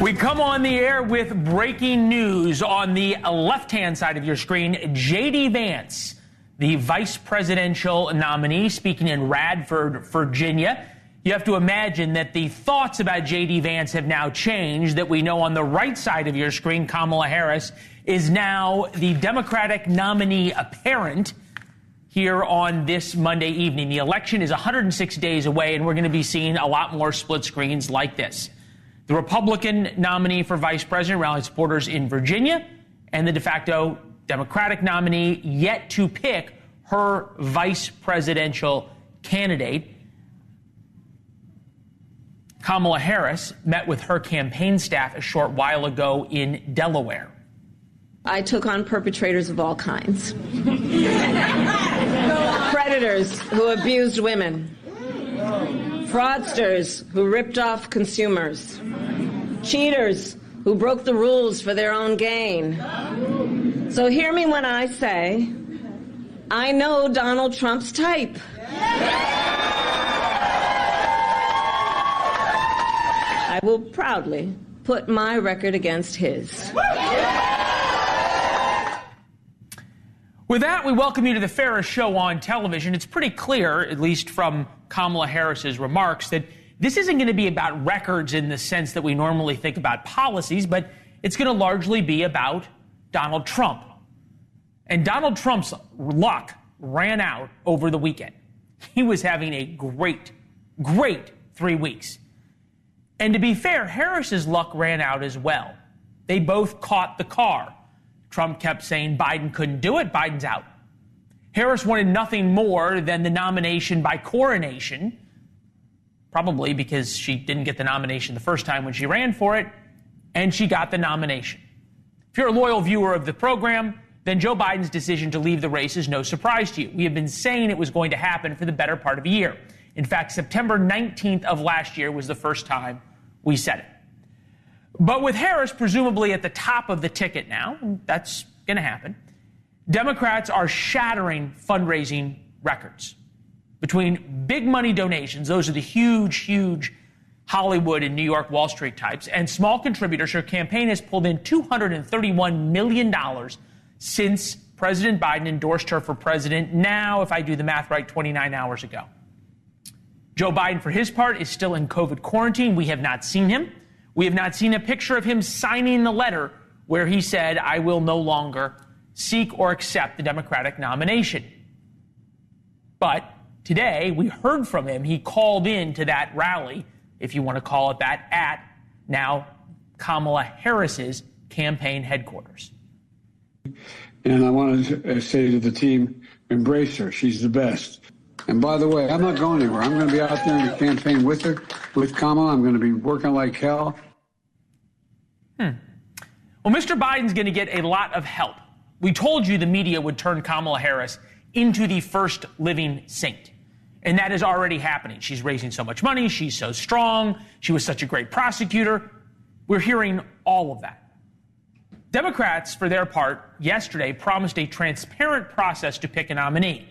We come on the air with breaking news. On the left-hand side of your screen, J.D. Vance, the vice presidential nominee, speaking in Radford, Virginia. You have to imagine that the thoughts about J.D. Vance have now changed, that we know on the right side of your screen, Kamala Harris is now the Democratic nominee apparent here on this Monday evening. The election is 106 days away, and we're going to be seeing a lot more split screens like this. The Republican nominee for vice president rallied supporters in Virginia, and the de facto Democratic nominee yet to pick her vice presidential candidate. Kamala Harris met with her campaign staff a short while ago in Delaware. I took on perpetrators of all kinds. Predators who abused women. Fraudsters who ripped off consumers. Cheaters who broke the rules for their own gain. So hear me when I say, I know Donald Trump's type. I will proudly put my record against his. With that, we welcome you to the fairest show on television. It's pretty clear, at least from Kamala Harris's remarks, that this isn't going to be about records in the sense that we normally think about policies, but it's going to largely be about Donald Trump. And Donald Trump's luck ran out over the weekend. He was having a great 3 weeks. And to be fair, Harris's luck ran out as well. They both caught the car. Trump kept saying Biden couldn't do it. Biden's out. Harris wanted nothing more than the nomination by coronation, probably because she didn't get the nomination the first time when she ran for it, and she got the nomination. If you're a loyal viewer of the program, then Joe Biden's decision to leave the race is no surprise to you. We have been saying it was going to happen for the better part of a year. In fact, September 19th of last year was the first time we said it. But with Harris presumably at the top of the ticket now, and that's going to happen, Democrats are shattering fundraising records. Between big money donations, those are the huge Hollywood and New York Wall Street types, and small contributors, her campaign has pulled in $231 million since President Biden endorsed her for president, now, if I do the math right, 29 hours ago. Joe Biden, for his part, is still in COVID quarantine. We have not seen him. We have not seen a picture of him signing the letter where he said, I will no longer seek or accept the Democratic nomination. But today, we heard from him. He called in to that rally, if you want to call it that, at now Kamala Harris's campaign headquarters. And I want to say to the team, embrace her. She's the best. And by the way, I'm not going anywhere. I'm going to be out there in the campaign with her, with Kamala. I'm going to be working like hell. Well, Mr. Biden's going to get a lot of help. We told you the media would turn Kamala Harris into the first living saint. And that is already happening. She's raising so much money. She's so strong. She was such a great prosecutor. We're hearing all of that. Democrats, for their part, yesterday promised a transparent process to pick a nominee.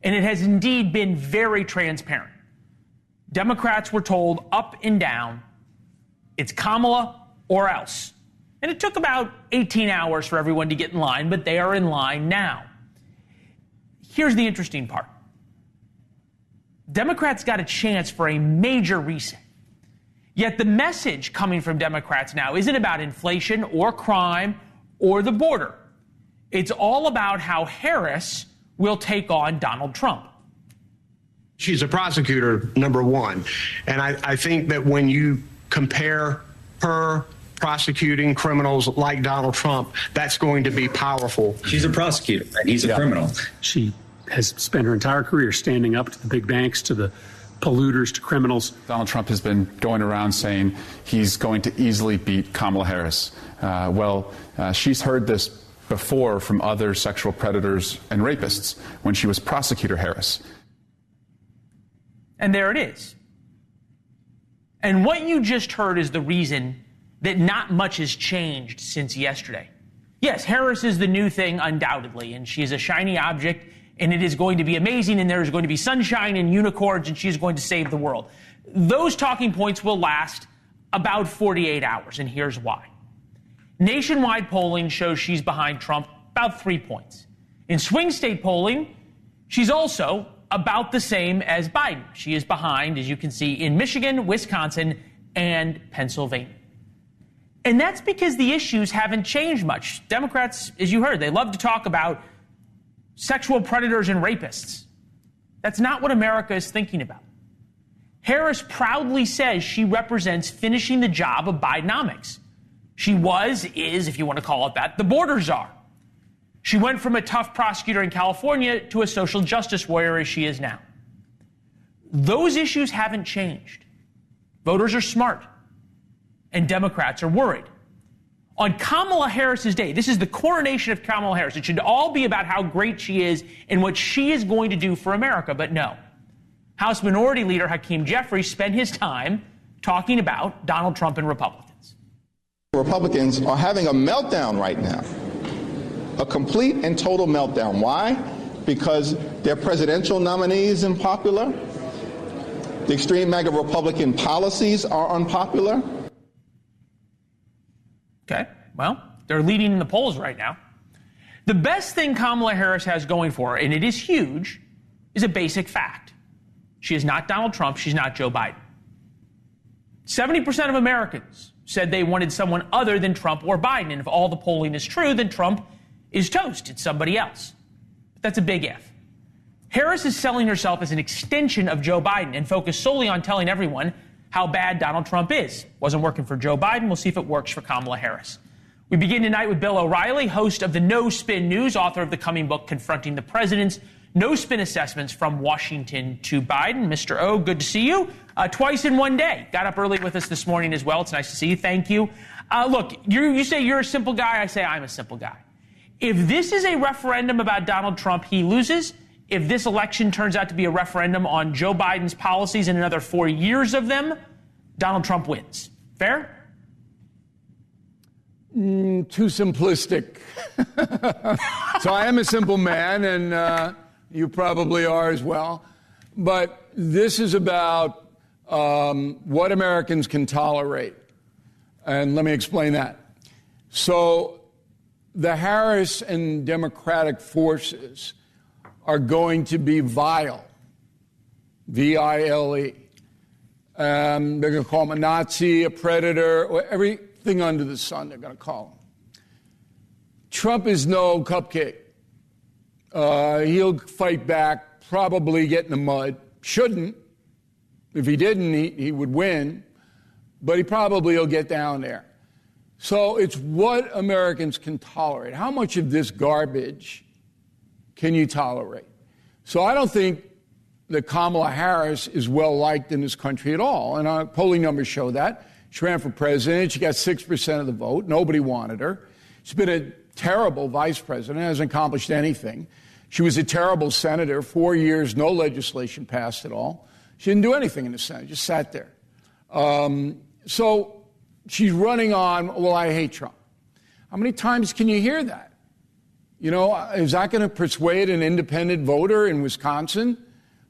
And it has indeed been very transparent. Democrats were told up and down, it's Kamala or else. And it took about 18 hours for everyone to get in line, but they are in line now. Here's the interesting part. Democrats got a chance for a major reset. Yet the message coming from Democrats now isn't about inflation or crime or the border. It's all about how Harris will take on Donald Trump. She's a prosecutor, number one. And I think that when you compare her prosecuting criminals like Donald Trump, that's going to be powerful. She's a prosecutor, and he's a criminal. She has spent her entire career standing up to the big banks, to the polluters, to criminals. Donald Trump has been going around saying he's going to easily beat Kamala Harris. She's heard this before from other sexual predators and rapists when she was prosecutor Harris. And there it is. And what you just heard is the reason that not much has changed since yesterday. Yes, Harris is the new thing, undoubtedly, and she's a shiny object, and it is going to be amazing, and there is going to be sunshine and unicorns, and she's going to save the world. Those talking points will last about 48 hours, and here's why. Nationwide polling shows she's behind Trump about 3 points. In swing state polling, she's also about the same as Biden. She is behind, as you can see, in Michigan, Wisconsin, and Pennsylvania. And that's because the issues haven't changed much. Democrats, as you heard, they love to talk about sexual predators and rapists. That's not what America is thinking about. Harris proudly says she represents finishing the job of Bidenomics. She is, if you want to call it that, the border czar. She went from a tough prosecutor in California to a social justice warrior as she is now. Those issues haven't changed. Voters are smart, and Democrats are worried. On Kamala Harris's day, this is the coronation of Kamala Harris. It should all be about how great she is and what she is going to do for America, but no. House Minority Leader Hakeem Jeffries spent his time talking about Donald Trump and Republicans. Republicans are having a meltdown right now, a complete and total meltdown. Why? Because their presidential nominee is unpopular. The extreme MAGA Republican policies are unpopular. Okay, well, they're leading in the polls right now. The best thing Kamala Harris has going for her, and it is huge, is a basic fact. She is not Donald Trump. She's not Joe Biden. 70% of Americans said they wanted someone other than Trump or Biden. And if all the polling is true, then Trump is toast. It's somebody else. But that's a big if. Harris is selling herself as an extension of Joe Biden and focused solely on telling everyone how bad Donald Trump is. Wasn't working for Joe Biden. We'll see if it works for Kamala Harris. We begin tonight with Bill O'Reilly, host of the No Spin News, author of the coming book, Confronting the President's No Spin Assessments from Washington to Biden. Mr. O, good to see you. Twice in one day. Got up early with us this morning as well. It's nice to see you. Thank you. Look, you say you're a simple guy. I say I'm a simple guy. If this is a referendum about Donald Trump, he loses. If this election turns out to be a referendum on Joe Biden's policies and another 4 years of them, Donald Trump wins. Fair? Too simplistic. So I am a simple man, and you probably are as well. But this is about what Americans can tolerate. And let me explain that. So the Harris and Democratic forces are going to be vile, V-I-L-E. They're going to call him a Nazi, a predator, everything under the sun they're going to call him. Trump is no cupcake. He'll fight back, probably get in the mud. Shouldn't. If he didn't, he would win. But he probably will get down there. So it's what Americans can tolerate. How much of this garbage can you tolerate? So I don't think that Kamala Harris is well-liked in this country at all. And our polling numbers show that. She ran for president. She got 6% of the vote. Nobody wanted her. She's been a terrible vice president, hasn't accomplished anything. She was a terrible senator. 4 years, no legislation passed at all. She didn't do anything in the Senate, just sat there. So she's running on, well, I hate Trump. How many times can you hear that? You know, is that going to persuade an independent voter in Wisconsin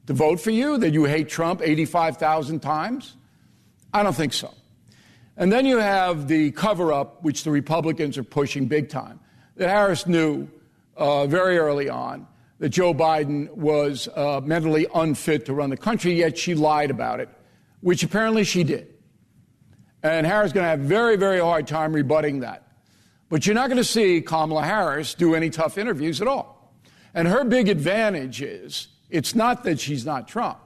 to vote for you, that you hate Trump 85,000 times? I don't think so. And then you have the cover-up, which the Republicans are pushing big time, that Harris knew very early on that Joe Biden was mentally unfit to run the country, yet she lied about it, which apparently she did. And Harris is going to have a very, very hard time rebutting that. But you're not going to see Kamala Harris do any tough interviews at all. And her big advantage is, it's not that she's not Trump.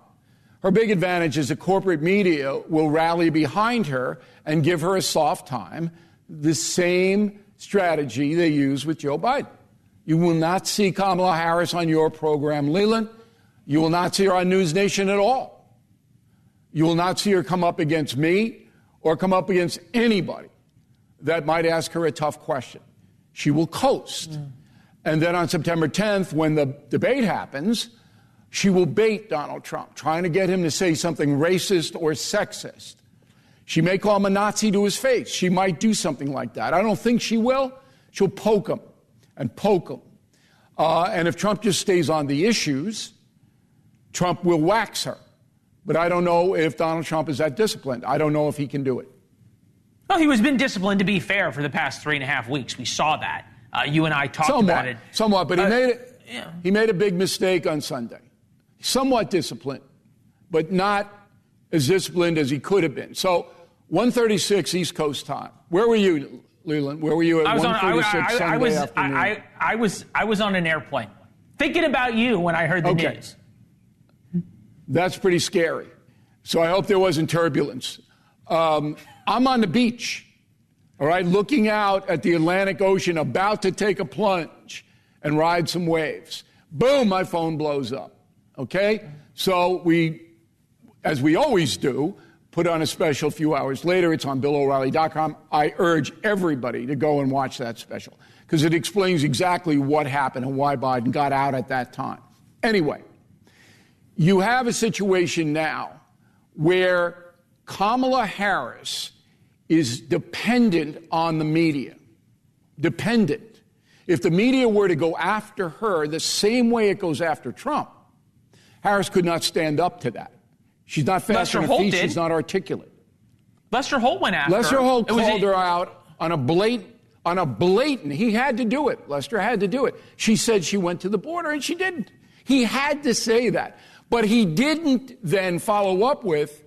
Her big advantage is the corporate media will rally behind her and give her a soft time, the same strategy they use with Joe Biden. You will not see Kamala Harris on your program, Leland. You will not see her on NewsNation at all. You will not see her come up against me or come up against anybody that might ask her a tough question. She will coast. And then on September 10th, when the debate happens, she will bait Donald Trump, trying to get him to say something racist or sexist. She may call him a Nazi to his face. She might do something like that. I don't think she will. She'll poke him and poke him. And if Trump just stays on the issues, Trump will wax her. But I don't know if Donald Trump is that disciplined. I don't know if he can do it. Well, he was been disciplined, to be fair, for the past 3.5 weeks. We saw that. You and I talked about it. Somewhat, but he made a big mistake on Sunday. Somewhat disciplined, but not as disciplined as he could have been. So 1:36 East Coast time. Where were you, Leland? Where were you at 1:36 Sunday afternoon? I was on an airplane, thinking about you when I heard the news. That's pretty scary. So I hope there wasn't turbulence. I'm on the beach, all right, looking out at the Atlantic Ocean, about to take a plunge and ride some waves. Boom, my phone blows up, okay? So we, as we always do, put on a special a few hours later. It's on BillO'Reilly.com. I urge everybody to go and watch that special because it explains exactly what happened and why Biden got out at that time. Anyway, you have a situation now where Kamala Harris is dependent on the media. Dependent. If the media were to go after her the same way it goes after Trump, Harris could not stand up to that. She's not fast on her feet. She's not articulate. Lester Holt went after her. Lester Holt called her out on a blatant. He had to do it. Lester had to do it. She said she went to the border, and she didn't. He had to say that. But he didn't then follow up with,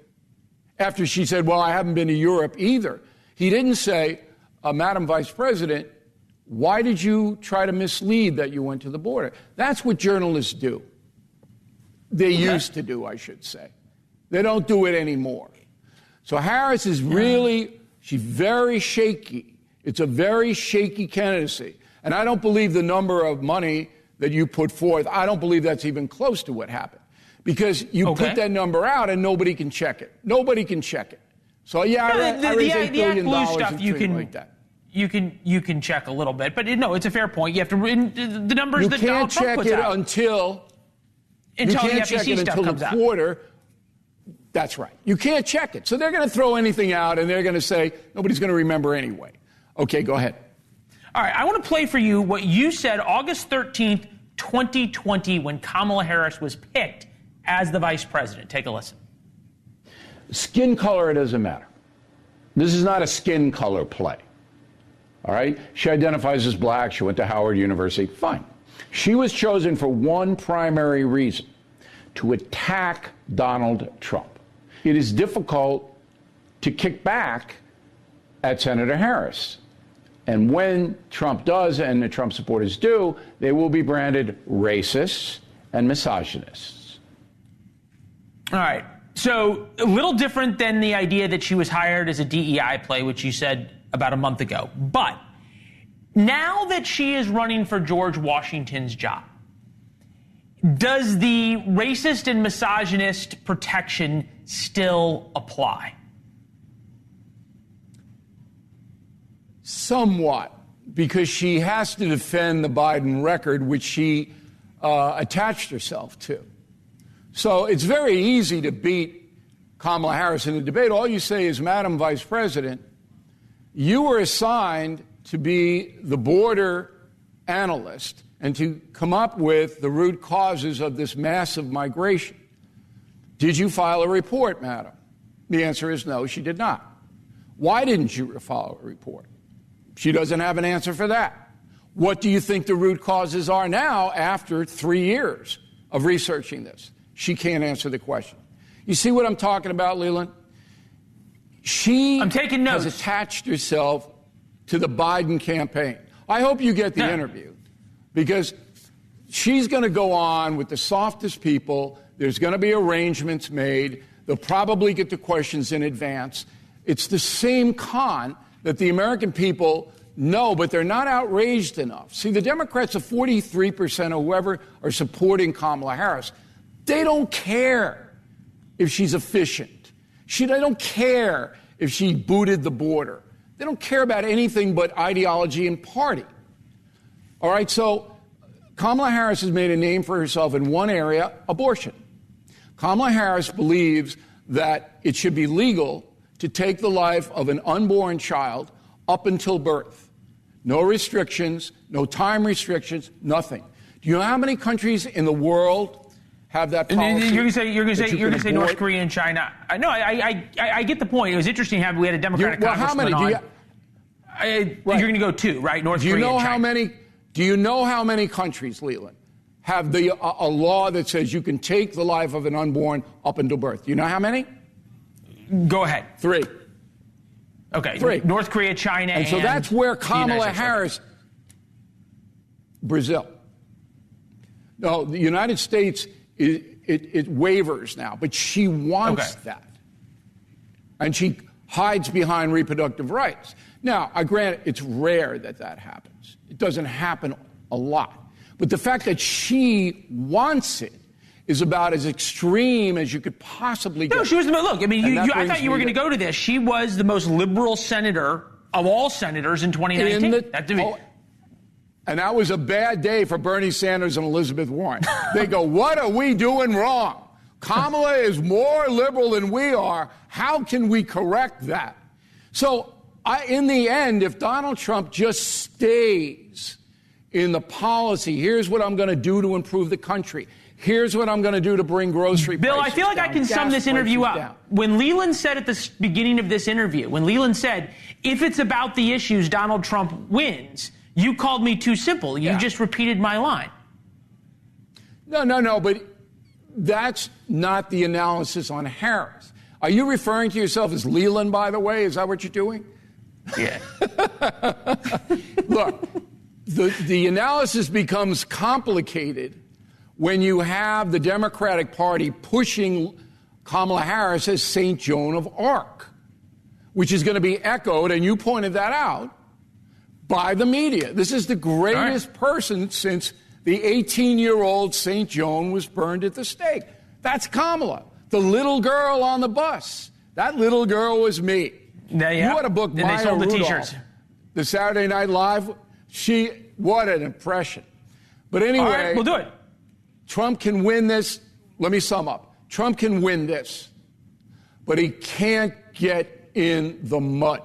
after she said, well, I haven't been to Europe either. He didn't say, Madam Vice President, why did you try to mislead that you went to the border? That's what journalists do. They used to do, I should say. They don't do it anymore. So Harris is she's very shaky. It's a very shaky candidacy. And I don't believe the number of money that you put forth, I don't believe that's even close to what happened. Because you put that number out and nobody can check it. Nobody can check it. So, I raised $8 billion stuff like that. You can check a little bit. But, no, it's a fair point. You have to the numbers that Donald Trump puts out. Until the FEC stuff comes out. Quarter. That's right. You can't check it. So they're going to throw anything out, and they're going to say nobody's going to remember anyway. Okay, go ahead. All right, I want to play for you what you said August 13th, 2020, when Kamala Harris was picked as the vice president. Take a listen. Skin color, it doesn't matter. This is not a skin color play. All right? She identifies as black. She went to Howard University. Fine. She was chosen for one primary reason: to attack Donald Trump. It is difficult to kick back at Senator Harris. And when Trump does, and the Trump supporters do, they will be branded racists and misogynists. All right. So a little different than the idea that she was hired as a DEI play, which you said about a month ago. But now that she is running for George Washington's job, does the racist and misogynist protection still apply? Somewhat, because she has to defend the Biden record, which she attached herself to. So it's very easy to beat Kamala Harris in a debate. All you say is, Madam Vice President, you were assigned to be the border analyst and to come up with the root causes of this massive migration. Did you file a report, madam? The answer is no, she did not. Why didn't you file a report? She doesn't have an answer for that. What do you think the root causes are now after 3 years of researching this? She can't answer the question. You see what I'm talking about, Leland? I'm taking notes. Has attached herself to the Biden campaign. I hope you get the interview, because she's going to go on with the softest people. There's going to be arrangements made. They'll probably get the questions in advance. It's the same con that the American people know, but they're not outraged enough. See, the Democrats, of 43% or whoever are supporting Kamala Harris, they don't care if she's efficient. They don't care if she booted the border. They don't care about anything but ideology and party. All right, so Kamala Harris has made a name for herself in one area, abortion. Kamala Harris believes that it should be legal to take the life of an unborn child up until birth. No restrictions, no time restrictions, nothing. Do you know how many countries in the world have that policy. You're going to say North Korea and China. No, I get the point. It was interesting how we had a Democratic congressman on. You're going to go two, right? North Korea and China. Do you know how many countries, Leland, have a law that says you can take the life of an unborn up until birth? Do you know how many? Go ahead. 3. Okay. 3. North Korea, China, and so that's where Kamala Harris, Brazil. No, the United States, it wavers now, but she wants that. And she hides behind reproductive rights. Now, I grant it's rare that happens. It doesn't happen a lot. But the fact that she wants it is about as extreme as you could possibly get. No, she was the look. I mean, I thought you were going to go to this. She was the most liberal senator of all senators in 2019. And that was a bad day for Bernie Sanders and Elizabeth Warren. They go, what are we doing wrong? Kamala is more liberal than we are. How can we correct that? So, in the end, if Donald Trump just stays in the policy, here's what I'm going to do to improve the country. Here's what I'm going to do to bring grocery prices Bill, I feel like down, I can sum this interview up. Down. When Leland said at the beginning of this interview, when Leland said, if it's about the issues, Donald Trump wins, you called me too simple. You just repeated my line. No, but that's not the analysis on Harris. Are you referring to yourself as Leland, by the way? Is that what you're doing? Yeah. Look, the analysis becomes complicated when you have the Democratic Party pushing Kamala Harris as St. Joan of Arc, which is going to be echoed, and you pointed that out, by the media. This is the greatest person since the 18-year-old St. Joan was burned at the stake. That's Kamala, the little girl on the bus. That little girl was me. You ought to book Maya sold the Rudolph, T-shirts. The Saturday Night Live. What an impression. But anyway, all right, we'll do it. Trump can win this. Let me sum up. Trump can win this, but he can't get in the mud.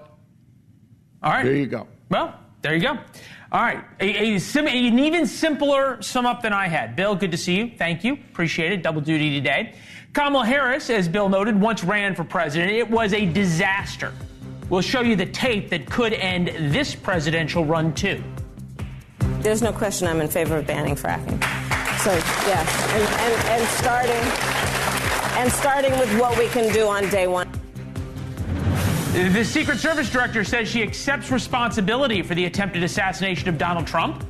All right. There you go. Well, there you go. All right. An even simpler sum up than I had. Bill, good to see you. Thank you. Appreciate it. Double duty today. Kamala Harris, as Bill noted, once ran for president. It was a disaster. We'll show you the tape that could end this presidential run, too. There's no question I'm in favor of banning fracking. So, yes, and starting with what we can do on day one. The Secret Service director says she accepts responsibility for the attempted assassination of Donald Trump.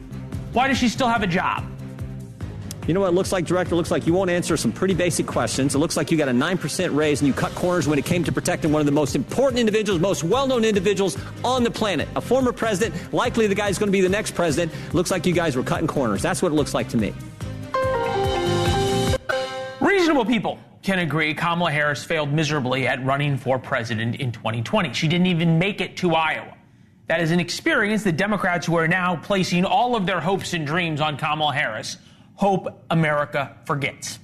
Why does she still have a job? You know what it looks like, Director? It looks like you won't answer some pretty basic questions. It looks like you got a 9% raise and you cut corners when it came to protecting one of the most important individuals, most well-known individuals on the planet. A former president, likely the guy who's going to be the next president. Looks like you guys were cutting corners. That's what it looks like to me. Reasonable people can agree Kamala Harris failed miserably at running for president in 2020. She didn't even make it to Iowa. That is an experience that Democrats who are now placing all of their hopes and dreams on Kamala Harris hope America forgets.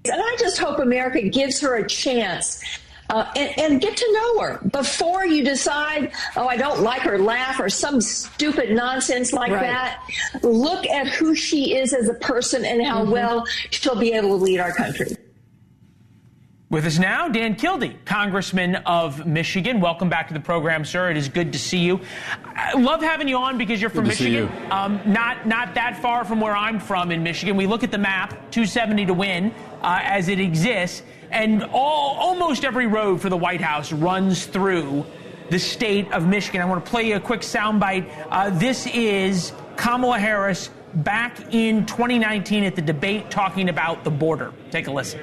And I just hope America gives her a chance and get to know her before you decide, oh, I don't like her laugh or some stupid nonsense like that. Look at who she is as a person and how well she'll be able to lead our country. With us now, Dan Kildee, Congressman of Michigan. Welcome back to the program, sir. It is good to see you. I love having you on because you're from Michigan. Not that far from where I'm from in Michigan. We look at the map, 270 to win as it exists, and almost every road for the White House runs through the state of Michigan. I want to play you a quick soundbite. This is Kamala Harris back in 2019 at the debate talking about the border. Take a listen.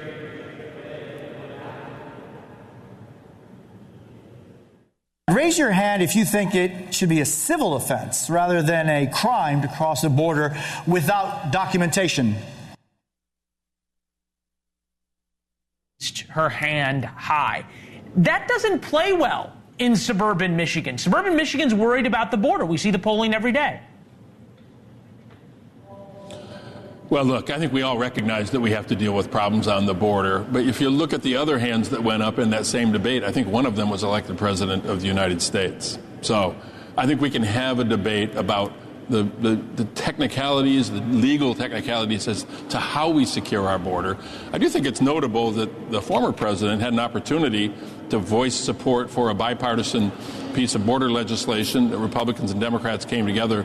Raise your hand if you think it should be a civil offense rather than a crime to cross a border without documentation. Her hand high. That doesn't play well in suburban Michigan. Suburban Michigan's worried about the border. We see the polling every day. Well, look, I think we all recognize that we have to deal with problems on the border. But if you look at the other hands that went up in that same debate, I think one of them was elected president of the United States. So I think we can have a debate about the technicalities, the legal technicalities as to how we secure our border. I do think it's notable that the former president had an opportunity to voice support for a bipartisan piece of border legislation that Republicans and Democrats came together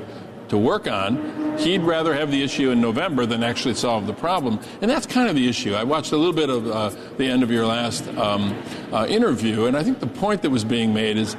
to work on. He'd rather have the issue in November than actually solve the problem. And that's kind of the issue. I watched a little bit of the end of your last interview, and I think the point that was being made is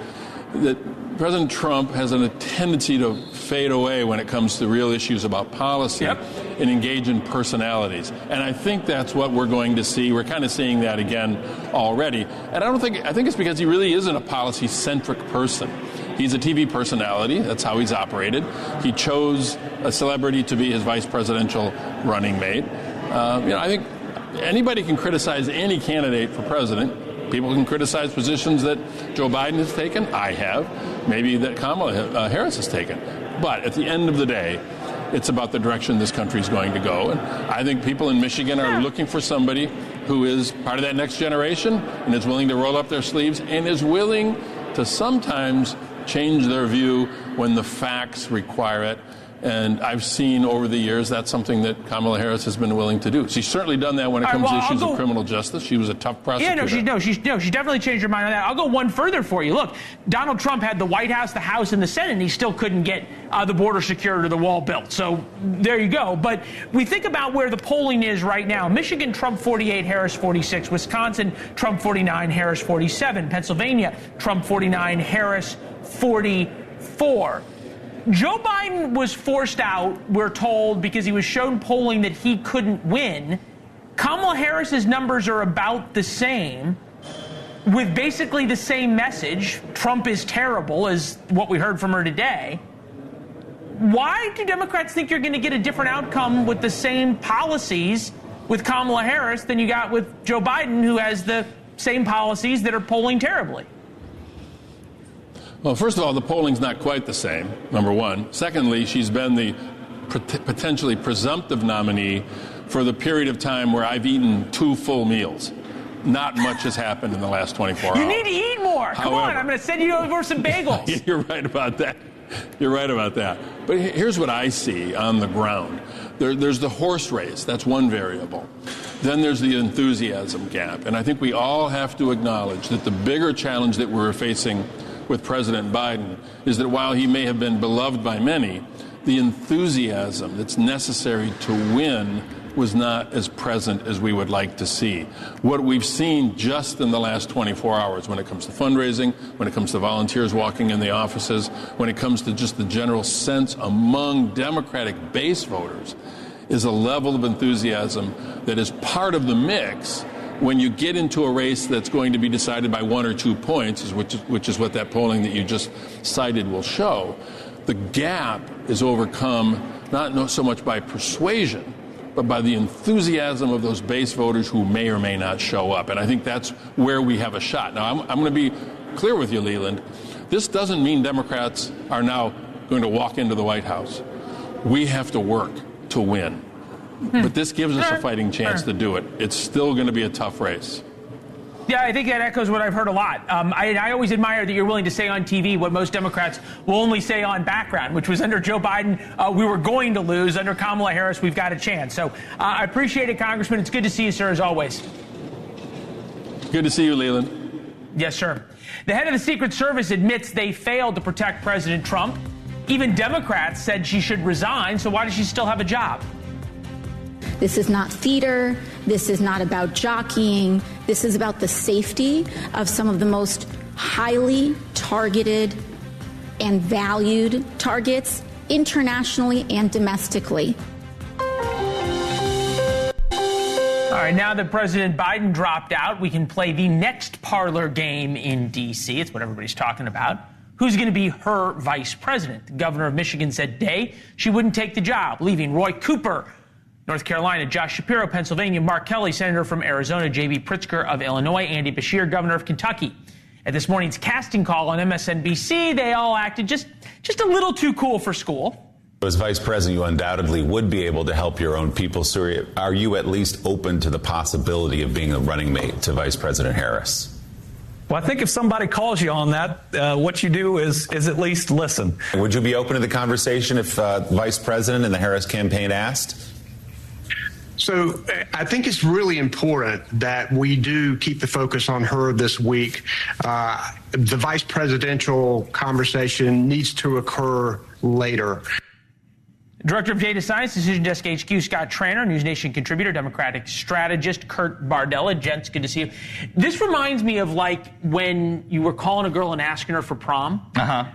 that President Trump has a tendency to fade away when it comes to real issues about policy and engage in personalities. And I think that's what we're going to see. We're kind of seeing that again already. And I think it's because he really isn't a policy-centric person. He's a TV personality. That's how he's operated. He chose a celebrity to be his vice presidential running mate. I think anybody can criticize any candidate for president. People can criticize positions that Joe Biden has taken. I have. Maybe that Kamala Harris has taken. But at the end of the day, it's about the direction this country is going to go. And I think people in Michigan are looking for somebody who is part of that next generation and is willing to roll up their sleeves and is willing to sometimes change their view when the facts require it. And I've seen over the years that's something that Kamala Harris has been willing to do. She's certainly done that when it comes to issues of criminal justice. She was a tough prosecutor. Yeah, she definitely changed her mind on that. I'll go one further for you. Look, Donald Trump had the White House, the House, and the Senate, and he still couldn't get the border secured or the wall built. So there you go. But we think about where the polling is right now. Michigan, Trump 48, Harris 46. Wisconsin, Trump 49, Harris 47. Pennsylvania, Trump 49, Harris 44. Joe Biden was forced out, we're told, because he was shown polling that he couldn't win. Kamala Harris's numbers are about the same, with basically the same message. Trump is terrible, is what we heard from her today. Why do Democrats think you're going to get a different outcome with the same policies with Kamala Harris than you got with Joe Biden, who has the same policies that are polling terribly? Well, first of all, the polling's not quite the same, number one. Secondly, she's been the potentially presumptive nominee for the period of time where I've eaten 2 full meals. Not much has happened in the last 24 hours. You need to eat more. Come on, I'm going to send you over some bagels. You're right about that. You're right about that. But here's what I see on the ground. There's the horse race. That's one variable. Then there's the enthusiasm gap. And I think we all have to acknowledge that the bigger challenge that we're facing with President Biden is that while he may have been beloved by many, the enthusiasm that's necessary to win was not as present as we would like to see. What we've seen just in the last 24 hours when it comes to fundraising, when it comes to volunteers walking in the offices, when it comes to just the general sense among Democratic base voters, is a level of enthusiasm that is part of the mix when you get into a race that's going to be decided by 1 or 2 points, which is what that polling that you just cited will show. The gap is overcome not so much by persuasion, but by the enthusiasm of those base voters who may or may not show up. And I think that's where we have a shot. Now, I'm going to be clear with you, Leland. This doesn't mean Democrats are now going to walk into the White House. We have to work to win. But this gives us a fighting chance to do it. It's still going to be a tough race. Yeah, I think that echoes what I've heard a lot. I always admire that you're willing to say on TV what most Democrats will only say on background, which was under Joe Biden, we were going to lose. Under Kamala Harris, we've got a chance. So I appreciate it, Congressman. It's good to see you, sir, as always. Good to see you, Leland. Yes, sir. The head of the Secret Service admits they failed to protect President Trump. Even Democrats said she should resign, so why does she still have a job? This is not theater. This is not about jockeying. This is about the safety of some of the most highly targeted and valued targets internationally and domestically. All right, now that President Biden dropped out, we can play the next parlor game in D.C. It's what everybody's talking about. Who's going to be her vice president? The governor of Michigan said today she wouldn't take the job, leaving Roy Cooper, North Carolina, Josh Shapiro, Pennsylvania, Mark Kelly, Senator from Arizona, J.B. Pritzker of Illinois, Andy Beshear, Governor of Kentucky. At this morning's casting call on MSNBC, they all acted just a little too cool for school. As vice president, you undoubtedly would be able to help your own people. So are you at least open to the possibility of being a running mate to Vice President Harris? Well, I think if somebody calls you on that, what you do is at least listen. Would you be open to the conversation if Vice President and the Harris campaign asked? So I think it's really important that we do keep the focus on her this week. The vice presidential conversation needs to occur later. Director of Data Science, Decision Desk HQ, Scott Tranter, NewsNation contributor, Democratic strategist, Kurt Bardella. Gents, good to see you. This reminds me of like when you were calling a girl and asking her for prom,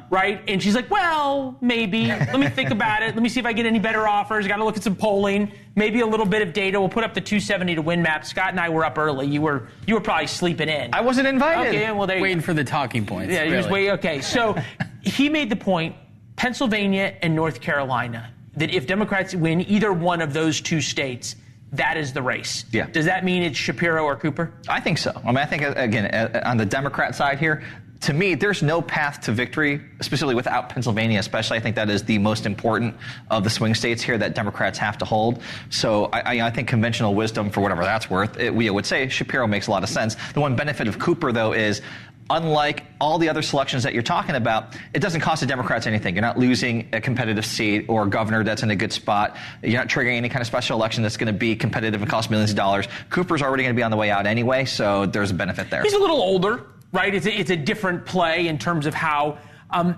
right? And she's like, well, maybe. Let me think about it. Let me see if I get any better offers. Got to look at some polling, maybe a little bit of data. We'll put up the 270 to win map. Scott and I were up early. You were probably sleeping in. I wasn't invited. Okay, well, there you waiting go. for the talking points. Yeah, really. He was waiting. Okay, so he made the point, Pennsylvania and North Carolina, that if Democrats win either one of those two states, that is the race. Yeah. Does that mean it's Shapiro or Cooper? I think so. I mean, I think, again, on the Democrat side here, to me, there's no path to victory, especially without Pennsylvania, especially. I think that is the most important of the swing states here that Democrats have to hold. So I think conventional wisdom, for whatever that's worth, we would say Shapiro makes a lot of sense. The one benefit of Cooper, though, is unlike all the other selections that you're talking about, it doesn't cost the Democrats anything. You're not losing a competitive seat or a governor that's in a good spot. You're not triggering any kind of special election that's going to be competitive and cost millions of dollars. Cooper's already going to be on the way out anyway, so there's a benefit there. He's a little older, right? It's a different play in terms of how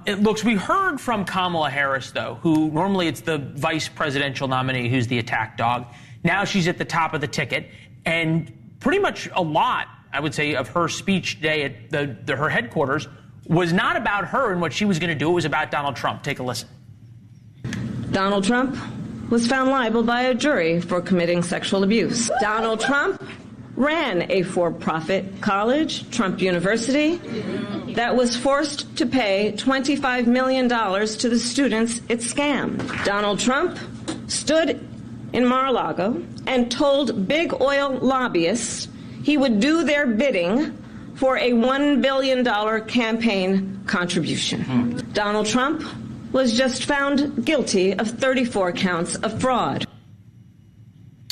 it looks. We heard from Kamala Harris, though, who normally it's the vice presidential nominee who's the attack dog. Now she's at the top of the ticket, and pretty much a lot, I would say, of her speech today at her headquarters was not about her and what she was going to do. It was about Donald Trump. Take a listen. Donald Trump was found liable by a jury for committing sexual abuse. Donald Trump ran a for-profit college, Trump University, that was forced to pay $25 million to the students it scammed. Donald Trump stood in Mar-a-Lago and told big oil lobbyists he would do their bidding for a $1 billion campaign contribution. Donald Trump was just found guilty of 34 counts of fraud.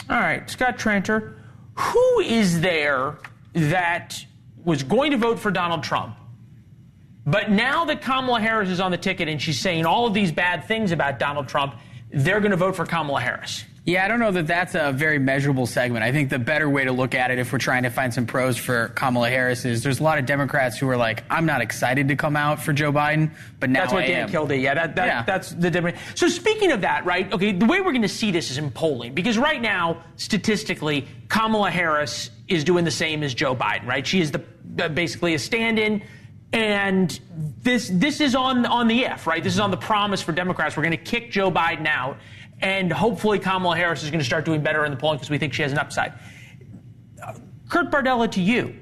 All right, Scott Tranter, who is there that was going to vote for Donald Trump, but now that Kamala Harris is on the ticket and she's saying all of these bad things about Donald Trump, they're going to vote for Kamala Harris? Yeah, I don't know that that's a very measurable segment. I think the better way to look at it, if we're trying to find some pros for Kamala Harris, is there's a lot of Democrats who are like, I'm not excited to come out for Joe Biden, but now that's what Dan Kildee. Yeah, that's the difference. So speaking of that, right? Okay, the way we're going to see this is in polling, because right now, statistically, Kamala Harris is doing the same as Joe Biden, right? She is basically a stand-in. And this is on the if, right? This is on the promise for Democrats. We're going to kick Joe Biden out. And hopefully Kamala Harris is going to start doing better in the polling because we think she has an upside. Kurt Bardella, to you.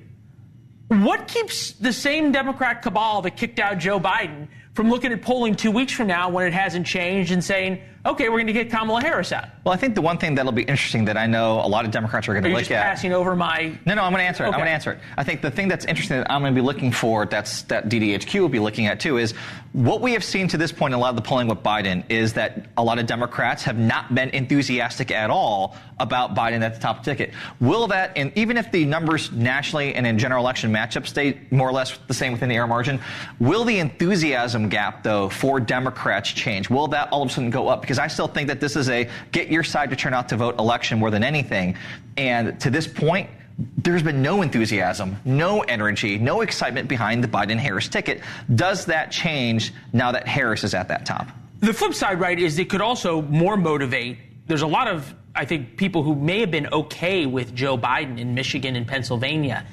What keeps the same Democrat cabal that kicked out Joe Biden from looking at polling 2 weeks from now when it hasn't changed and saying, okay, we're going to get Kamala Harris out? Well, I think the one thing that'll be interesting that I know a lot of Democrats are going to look at. Are you just passing over my... No, I'm going to answer it. Okay. I'm going to answer it. I think the thing that's interesting that I'm going to be looking for, that DDHQ will be looking at too, is what we have seen to this point in a lot of the polling with Biden is that a lot of Democrats have not been enthusiastic at all about Biden at the top of the ticket. Will that, and even if the numbers nationally and in general election matchups stay more or less the same within the error margin, will the enthusiasm gap, though, for Democrats change? Will that all of a sudden go up? Because I still think that this is a get your side to turn out to vote election more than anything. And to this point, there's been no enthusiasm, no energy, no excitement behind the Biden-Harris ticket. Does that change now that Harris is at that top? The flip side, right, is it could also more motivate. There's a lot of, I think, people who may have been okay with Joe Biden in Michigan and Pennsylvania,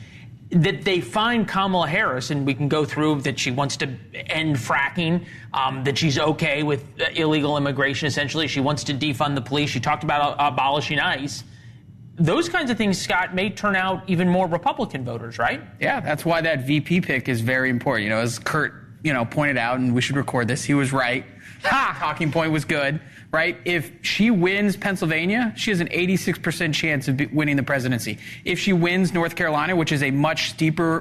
that they find Kamala Harris, and we can go through that she wants to end fracking, that she's okay with illegal immigration, essentially. She wants to defund the police. She talked about abolishing ICE. Those kinds of things, Scott, may turn out even more Republican voters, right? Yeah, that's why that VP pick is very important. You know, as Kurt, pointed out, and we should record this, he was right. Talking point was good, right? If she wins Pennsylvania, she has an 86% chance of winning the presidency. If she wins North Carolina, which is a much steeper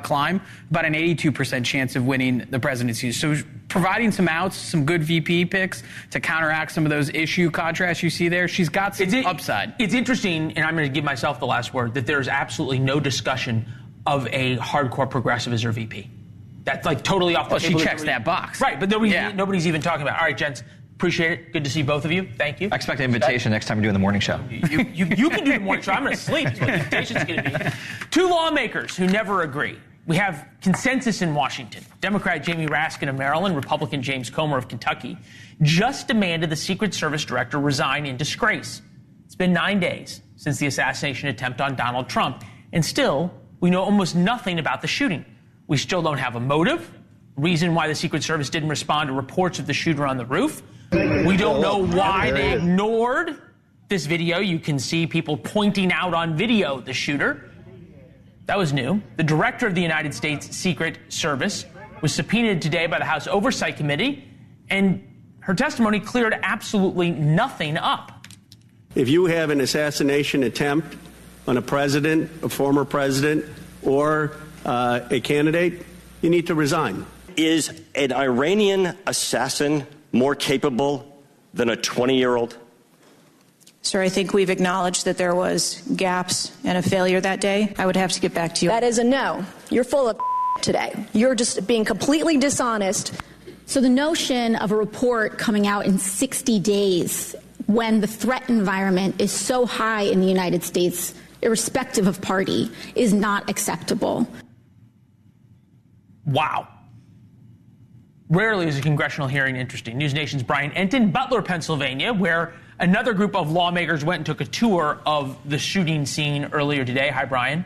climb, about an 82% chance of winning the presidency. So providing some outs, some good VP picks to counteract some of those issue contrasts you see there, she's got some upside. It's interesting, and I'm going to give myself the last word, that there's absolutely no discussion of a hardcore progressive as her VP. That's like totally off the table. She checks that box. Right, but nobody's even talking about it. All right, gents, appreciate it. Good to see both of you. Thank you. I expect an invitation next time you're doing the morning show. You can do the morning show. I'm going to sleep is what the invitation's going to be. Two lawmakers who never agree. We have consensus in Washington. Democrat Jamie Raskin of Maryland, Republican James Comer of Kentucky, just demanded the Secret Service director resign in disgrace. It's been 9 days since the assassination attempt on Donald Trump, and still, we know almost nothing about the shooting. We still don't have a motive, reason why the Secret Service didn't respond to reports of the shooter on the roof. We don't know why they ignored this video. You can see people pointing out on video the shooter. That was new. The director of the United States Secret Service was subpoenaed today by the House Oversight Committee, and her testimony cleared absolutely nothing up. If you have an assassination attempt on a president, a former president, or a candidate, you need to resign. Is an Iranian assassin more capable than a 20-year-old? Sir, I think we've acknowledged that there was gaps and a failure that day. I would have to get back to you. That is a no. You're full of today. You're just being completely dishonest. So the notion of a report coming out in 60 days when the threat environment is so high in the United States, irrespective of party, is not acceptable. Wow. Rarely is a congressional hearing interesting. NewsNation's Brian Enton, Butler, Pennsylvania, where another group of lawmakers went and took a tour of the shooting scene earlier today. Hi, Brian.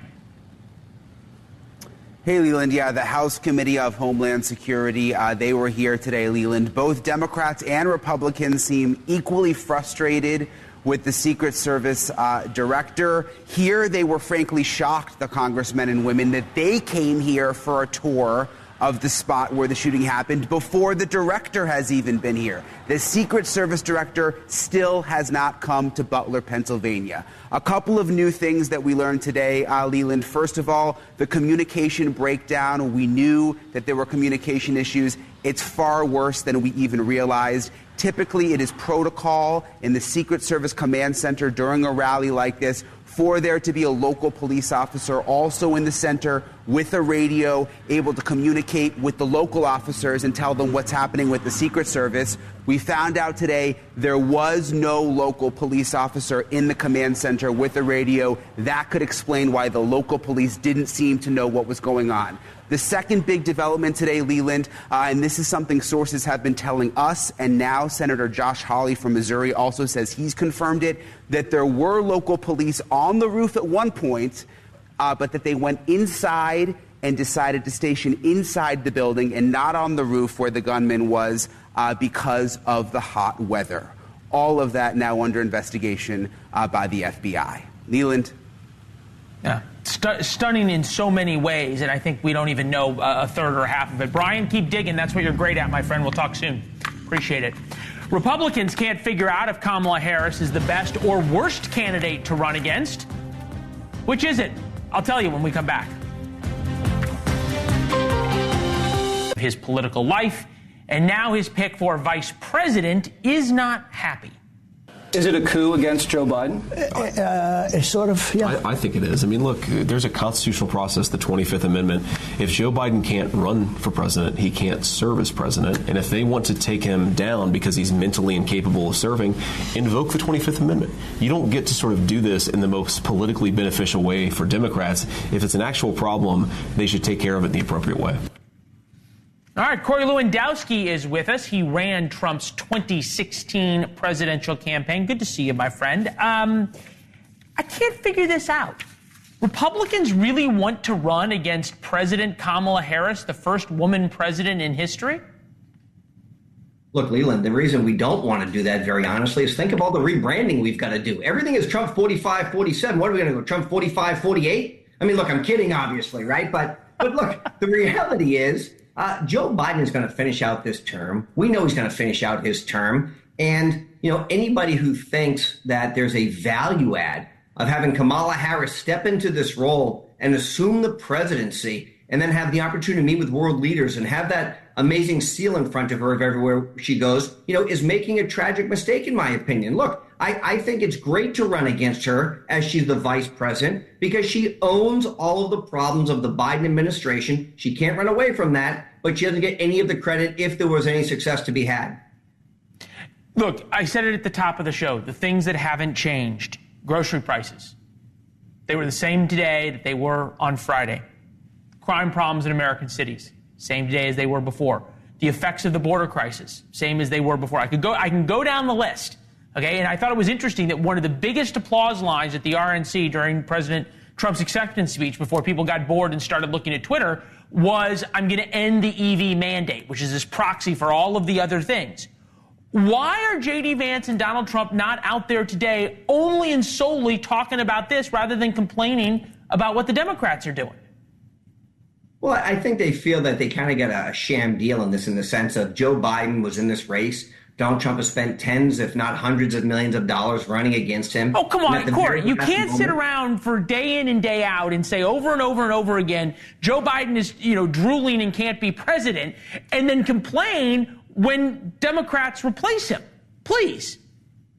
Hey, Leland. Yeah, the House Committee of Homeland Security, they were here today, Leland. Both Democrats and Republicans seem equally frustrated with the Secret Service director. Here, they were frankly shocked, the congressmen and women, that they came here for a tour of the spot where the shooting happened before the director has even been here. The Secret Service director still has not come to Butler, Pennsylvania. A couple of new things that we learned today, Leland. First of all, the communication breakdown. We knew that there were communication issues. It's far worse than we even realized. Typically, it is protocol in the Secret Service Command Center during a rally like this for there to be a local police officer also in the center with a radio, able to communicate with the local officers and tell them what's happening with the Secret Service. We found out today there was no local police officer in the command center with a radio. That could explain why the local police didn't seem to know what was going on. The second big development today, Leland, and this is something sources have been telling us, and now Senator Josh Hawley from Missouri also says he's confirmed it, that there were local police on the roof at one point, but that they went inside and decided to station inside the building and not on the roof where the gunman was because of the hot weather. All of that now under investigation by the FBI. Leland? Yeah. Stunning in so many ways, and I think we don't even know a third or half of it. Brian, keep digging. That's what you're great at, my friend. We'll talk soon. Appreciate it. Republicans can't figure out if Kamala Harris is the best or worst candidate to run against. Which is it? I'll tell you when we come back. His political life, and now his pick for vice president is not happy. Is it a coup against Joe Biden? It's sort of, yeah. I think it is. I mean, look, there's a constitutional process, the 25th Amendment. If Joe Biden can't run for president, he can't serve as president. And if they want to take him down because he's mentally incapable of serving, invoke the 25th Amendment. You don't get to sort of do this in the most politically beneficial way for Democrats. If it's an actual problem, they should take care of it in the appropriate way. All right, Corey Lewandowski is with us. He ran Trump's 2016 presidential campaign. Good to see you, my friend. I can't figure this out. Republicans really want to run against President Kamala Harris, the first woman president in history? Look, Leland, the reason we don't want to do that, very honestly, is think of all the rebranding we've got to do. Everything is Trump 45, 47. What are we going to go, Trump 45, 48? I mean, look, I'm kidding, obviously, right? But look, the reality is, Joe Biden is going to finish out this term. We know he's going to finish out his term. And, anybody who thinks that there's a value add of having Kamala Harris step into this role and assume the presidency and then have the opportunity to meet with world leaders and have that amazing seal in front of her everywhere she goes, is making a tragic mistake, in my opinion. Look, I think it's great to run against her as she's the vice president because she owns all of the problems of the Biden administration. She can't run away from that, but she doesn't get any of the credit if there was any success to be had. Look, I said it at the top of the show, the things that haven't changed. Grocery prices. They were the same today that they were on Friday. Crime problems in American cities, same today as they were before. The effects of the border crisis, same as they were before. I can go down the list. Okay, and I thought it was interesting that one of the biggest applause lines at the RNC during President Trump's acceptance speech before people got bored and started looking at Twitter was, I'm going to end the EV mandate, which is this proxy for all of the other things. Why are J.D. Vance and Donald Trump not out there today only and solely talking about this rather than complaining about what the Democrats are doing? Well, I think they feel that they kind of got a sham deal in this, in the sense of Joe Biden was in this race. Donald Trump has spent tens, if not hundreds of millions of dollars running against him. Oh, come on, Corey. You can't sit around for day in and day out and say over and over and over again, Joe Biden is, drooling and can't be president, and then complain when Democrats replace him. Please.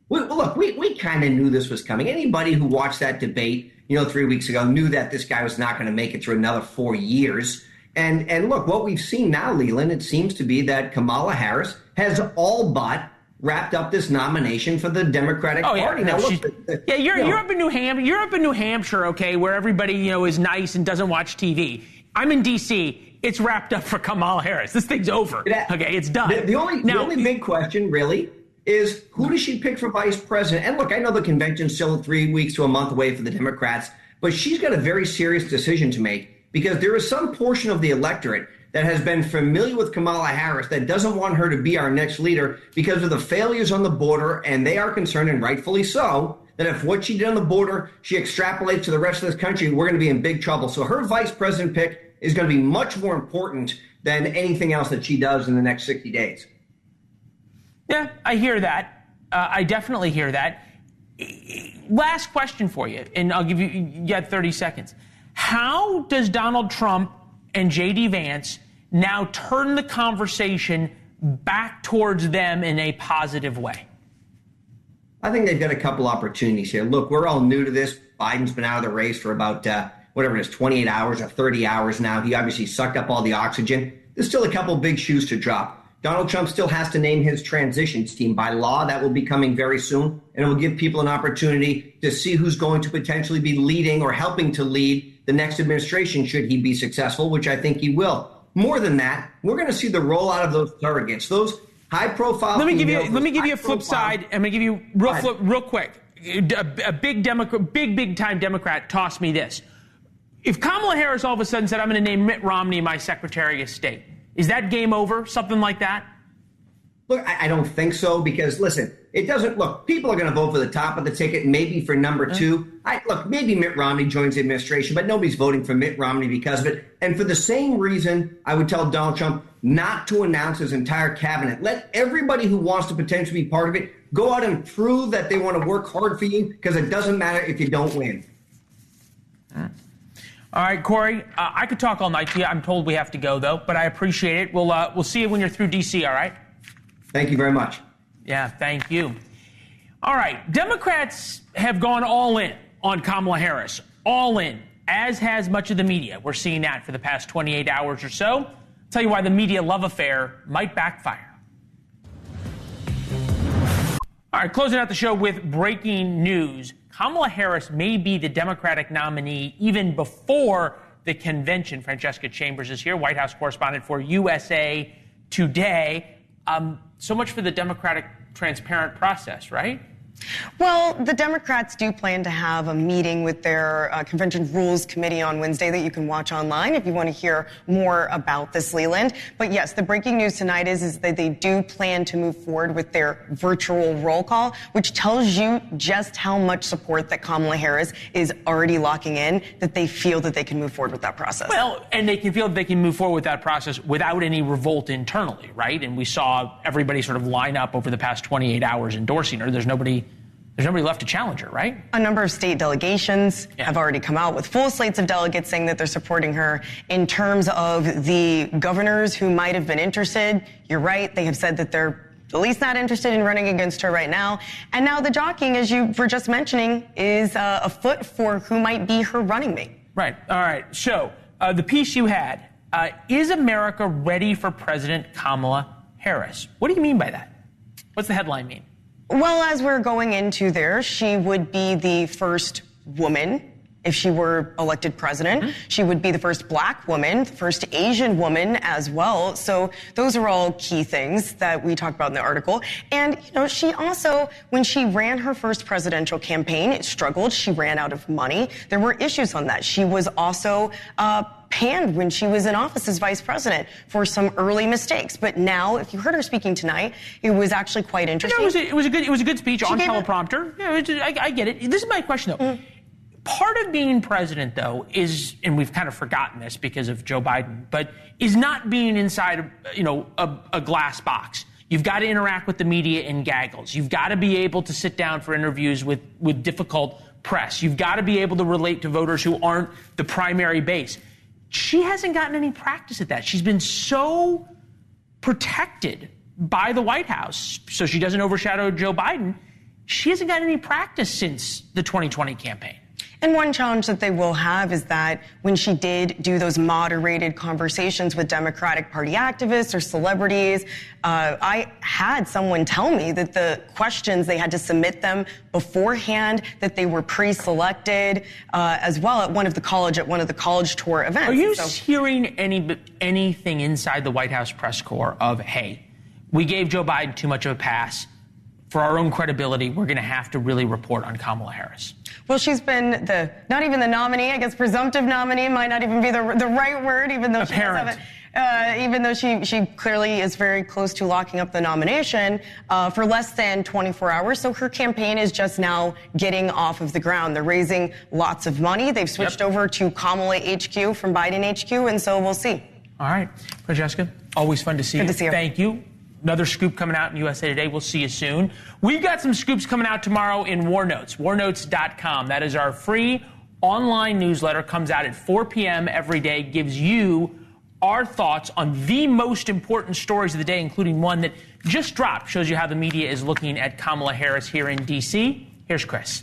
Well, look, we kind of knew this was coming. Anybody who watched that debate, 3 weeks ago knew that this guy was not going to make it through another 4 years. And look, what we've seen now, Leland, it seems to be that Kamala Harris has all but wrapped up this nomination for the Democratic Party. Now, look, you're up in New Hampshire. You're up in New Hampshire, okay, where everybody is nice and doesn't watch TV. I'm in D.C. It's wrapped up for Kamala Harris. This thing's over. Okay, it's done. The only big question, really, is who does she pick for vice president? And look, I know the convention's still 3 weeks to a month away for the Democrats, but she's got a very serious decision to make, because there is some portion of the electorate that has been familiar with Kamala Harris that doesn't want her to be our next leader because of the failures on the border, and they are concerned, and rightfully so, that if what she did on the border, she extrapolates to the rest of this country, we're going to be in big trouble. So her vice president pick is going to be much more important than anything else that she does in the next 60 days. Yeah, I hear that. I definitely hear that. Last question for you, and I'll give you 30 seconds. How does Donald Trump and J.D. Vance now turn the conversation back towards them in a positive way? I think they've got a couple opportunities here. Look, we're all new to this. Biden's been out of the race for about, 28 hours or 30 hours now. He obviously sucked up all the oxygen. There's still a couple big shoes to drop. Donald Trump still has to name his transitions team. By law, that will be coming very soon, and it will give people an opportunity to see who's going to potentially be leading or helping to lead the next administration should he be successful, which I think he will. More than that, we're going to see the rollout of those surrogates, those high-profile. Let me give you a flip side. I'm going to give you real quick. A big time Democrat tossed me this. If Kamala Harris all of a sudden said, I'm going to name Mitt Romney my Secretary of State, is that game over? Something like that? Look, I don't think so, because, listen, it doesn't look, people are going to vote for the top of the ticket, maybe for number two. Look, maybe Mitt Romney joins the administration, but nobody's voting for Mitt Romney because of it. And for the same reason, I would tell Donald Trump not to announce his entire cabinet. Let everybody who wants to potentially be part of it go out and prove that they want to work hard for you, because it doesn't matter if you don't win. All right, Corey, I could talk all night to you. I'm told we have to go, though, but I appreciate it. We'll see you when you're through D.C., all right? Thank you very much. Yeah, thank you. All right, Democrats have gone all in on Kamala Harris, all in, as has much of the media. We're seeing that for the past 28 hours or so. I'll tell you why the media love affair might backfire. All right, closing out the show with breaking news. Kamala Harris may be the Democratic nominee even before the convention. Francesca Chambers is here, White House correspondent for USA Today. So much for the Democratic transparent process, right? Well, the Democrats do plan to have a meeting with their Convention Rules Committee on Wednesday that you can watch online if you want to hear more about this, Leland. But yes, the breaking news tonight is that they do plan to move forward with their virtual roll call, which tells you just how much support that Kamala Harris is already locking in, that they feel that they can move forward with that process. Well, and they can feel that they can move forward with that process without any revolt internally, right? And we saw everybody sort of line up over the past 28 hours endorsing her. There's nobody there's nobody left to challenge her, right? A number of state delegations have already come out with full slates of delegates saying that they're supporting her. In terms of the governors who might have been interested, you're right. They have said that they're at least not interested in running against her right now. And now the jockeying, as you were just mentioning, is afoot for who might be her running mate. Right. All right. So the piece you had, is America ready for President Kamala Harris? What do you mean by that? What's the headline mean? Well, as we're going into there, she would be the first woman. If she were elected president, she would be the first black woman, the first Asian woman as well. So those are all key things that we talk about in the article. And, you know, she also, when she ran her first presidential campaign, struggled. She ran out of money. There were issues on that. She was also panned when she was in office as vice president for some early mistakes. But now, if you heard her speaking tonight, it was actually quite interesting. It was a good speech on teleprompter. I get it. This is my question, though. Part of being president, though, is, and we've kind of forgotten this because of Joe Biden, but is not being inside, a glass box. You've got to interact with the media in gaggles. You've got to be able to sit down for interviews with difficult press. You've got to be able to relate to voters who aren't the primary base. She hasn't gotten any practice at that. She's been so protected by the White House so she doesn't overshadow Joe Biden. She hasn't gotten any practice since the 2020 campaign. And one challenge that they will have is that when she did do those moderated conversations with Democratic Party activists or celebrities, I had someone tell me that the questions, they had to submit them beforehand, that they were pre-selected as well at one of the college tour events. Are you hearing anything inside the White House press corps of, hey, we gave Joe Biden too much of a pass. For our own credibility, we're going to have to really report on Kamala Harris? Well, she's been not even the nominee, I guess presumptive nominee might not even be the right word, even though she clearly is very close to locking up the nomination for less than 24 hours. So her campaign is just now getting off of the ground. They're raising lots of money. They've switched over to Kamala HQ from Biden HQ, and so we'll see. All right. Francesca, always fun to see you. Good to see you. Thank you. Another scoop coming out in USA Today. We'll see you soon. We've got some scoops coming out tomorrow in War Notes, warnotes.com. That is our free online newsletter. Comes out at 4 p.m. every day. Gives you our thoughts on the most important stories of the day, including one that just dropped. Shows you how the media is looking at Kamala Harris here in D.C. Here's Chris.